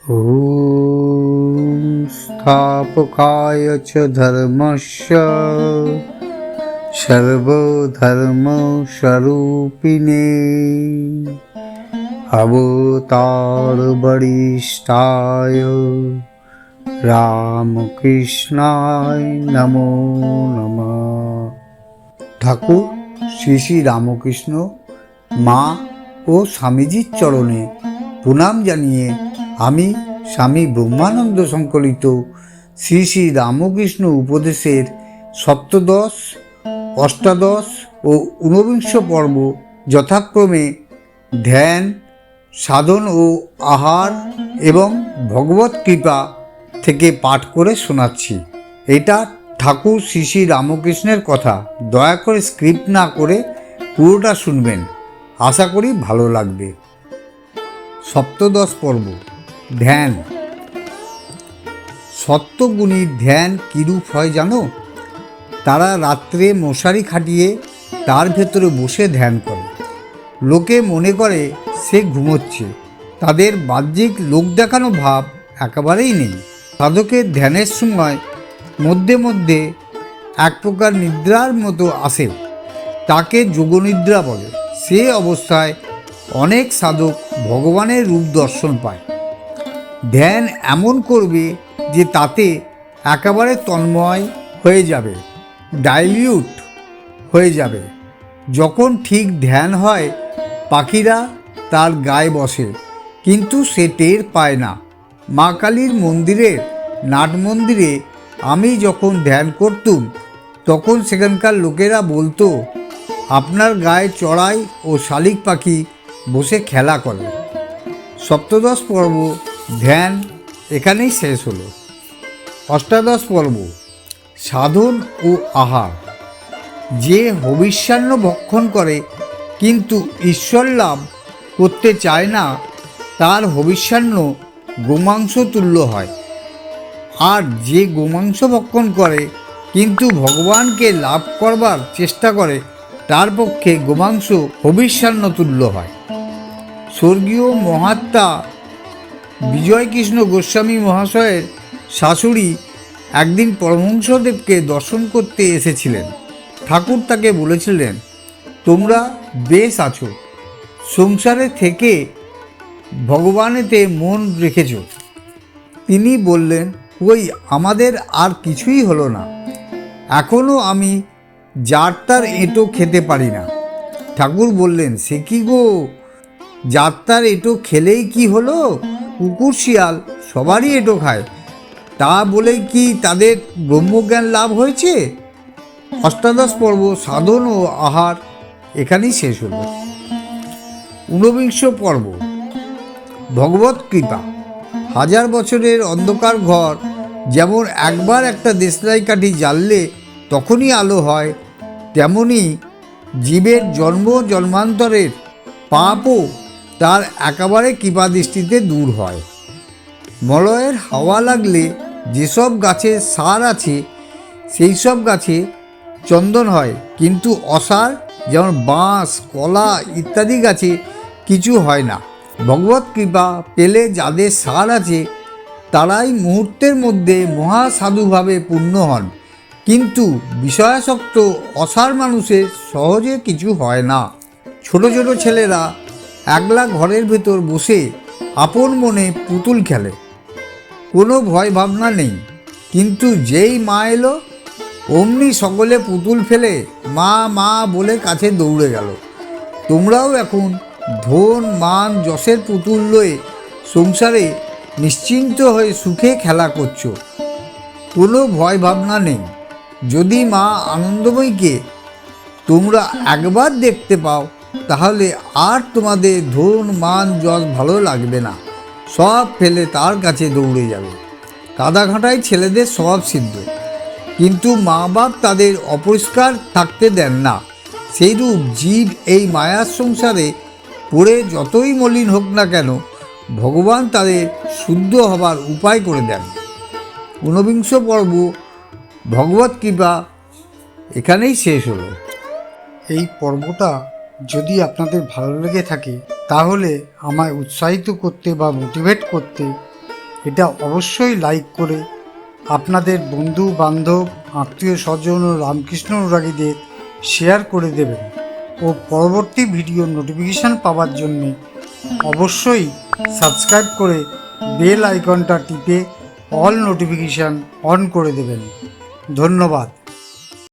ॐ स्थापकाय च धर्मस्य सर्वधर्मस्वरूपिणे अवतारवरिष्ठाय রামকৃষ্ণায় নমো নমঃ। ঠাকুর শ্রী শ্রী রামকৃষ্ণ মা ও স্বামীজির চরণে প্রণাম জানিয়ে আমি স্বামী ব্রহ্মানন্দ সংকলিত শ্রী শ্রী রামকৃষ্ণ উপদেশের সপ্তদশ, অষ্টাদশ ও ঊনবিংশ পর্ব যথাক্রমে ধ্যান, সাধন ও আহার এবং ভগবত কৃপা থেকে পাঠ করে শোনাচ্ছি। এটা ঠাকুর শ্রী শ্রী রামকৃষ্ণের কথা, দয়া করে স্ক্রিপ্ট না করে পুরোটা শুনবেন, আশা করি ভালো লাগবে। সপ্তদশ পর্ব ধ্যান। সত্যগুণীর ধ্যান কীরূপ হয় জানো? তারা রাত্রে মশারি খাটিয়ে তার ভেতরে বসে ধ্যান করে। লোকে মনে করে সে ঘুমোচ্ছে, তাদের বাহ্যিক লোক দেখানো ভাব একেবারেই নেই। সাধকের ধ্যানের সময় মধ্যে মধ্যে এক প্রকার নিদ্রার মতো আসে, তাকে যোগনিদ্রা বলে। সে অবস্থায় অনেক সাধক ভগবানের রূপ দর্শন পায়। ধ্যান এমন করবে যে তাতে একেবারে তন্ময় হয়ে যাবে, ডাইলিউট হয়ে যাবে। যখন ঠিক ধ্যান হয়, পাখিরা তার গায়ে বসে, কিন্তু সে টের পায় না। মা কালীর মন্দিরের নাট মন্দিরে আমি যখন ধ্যান করতুম, তখন সেখানকার লোকেরা বলতো, আপনার গায়ে চড়াই ও শালিক পাখি বসে খেলা করে। সপ্তদশ পর্ব ধ্যান এখানেই শেষ হলো। অষ্টাদশ পর্ব সাধন ও আহার। যে হবিষ্যান্ন ভক্ষণ করে কিন্তু ঈশ্বর লাভ করতে চায় না, তার হবিষ্যান্ন গোমাংস তুল্য হয়। আর যে গোমাংস ভক্ষণ করে কিন্তু ভগবানকে লাভ করবার চেষ্টা করে, তার পক্ষে গোমাংস হবিষ্যান্ন তুল্য হয়। স্বর্গীয় মহাত্মা বিজয়কৃষ্ণ গোস্বামী মহাশয়ের শাশুড়ি একদিন পরমহংসদেবকে দর্শন করতে এসেছিলেন। ঠাকুর তাকে বলেছিলেন, তোমরা বেশ আছো, সংসারে থেকে ভগবানেতে মন রেখেছ। তিনি বললেন, ওই আমাদের আর কিছুই হলো না, এখনও আমি যাত্রার এঁটো খেতে পারি না। ঠাকুর বললেন, সে কি গো, যাত্রার এঁটো খেলেই কি হলো? কুকুর শিয়াল সবারই এঁটো খায়, তা বলে কি তাদের ব্রহ্মজ্ঞান লাভ হয়েছে? অষ্টাদশ পর্ব সাধন ও আহার এখানেই শেষ হলো। ঊনবিংশ পর্ব ভগবত কৃপা। হাজার বছরের অন্ধকার ঘর যেমন একবার একটা দেশলাই কাঠি জ্বাললে তখনই আলো হয়, তেমনি জীবের জন্ম জন্মান্তরের পাপও তার একেবারে কৃপা দৃষ্টিতে দূর হয়। মলয়ের হাওয়া লাগলে যেসব গাছে সার আছে সেই সব গাছে চন্দন হয়, কিন্তু অসার যেমন বাঁশ, কলা ইত্যাদি গাছে কিছু হয় না। ভগবত কৃপা পেলে যাদের সার আছে তারাই মুহূর্তের মধ্যে মহাসাধুভাবে পূর্ণ হন, কিন্তু বিষয়াসক্ত অসার মানুষের সহজে কিছু হয় না। ছোট ছোট ছেলেরা একলা ঘরের ভেতর বসে আপন মনে পুতুল খেলে, কোনো ভয় ভাবনা নেই, কিন্তু যেই মা এলো অমনি সকলে পুতুল ফেলে মা মা বলে কাছে দৌড়ে গেল। তোমরাও এখন ধন মান যশের পুতুল লয়ে সংসারে নিশ্চিন্ত হয়ে সুখে খেলা করছো, কোনো ভয় ভাবনা নেই। যদি মা আনন্দময়ীকে তোমরা একবার দেখতে পাও, তাহলে আর তোমাদের ধন মান যশ ভালো লাগবে না, সব ফেলে তার কাছে দৌড়ে যাবে। কাদাঘাটায় ছেলেদের স্বভাব সিদ্ধ, কিন্তু মা বাপ তাদের অপরিষ্কার থাকতে দেন না। সেইরূপ জীব এই মায়ার সংসারে পড়ে যতই মলিন হোক না কেন, ভগবান তাদের শুদ্ধ হবার উপায় করে দেন। ঊনবিংশ পর্ব ভগবত কৃপা এখানেই শেষ হলো। এই পর্বটা যদি আপনাদের ভালো লেগে থাকে, তাহলে আমায় উৎসাহিত করতে বা মোটিভেট করতে এটা অবশ্যই লাইক করে আপনাদের বন্ধু বান্ধব আত্মীয় স্বজন ও রামকৃষ্ণ অনুরাগীদের শেয়ার করে দেবেন ও পরবর্তী ভিডিও নোটিফিকেশান পাওয়ার জন্যে অবশ্যই সাবস্ক্রাইব করে বেল আইকনটা টিপে অল নোটিফিকেশান অন করে দেবেন। ধন্যবাদ।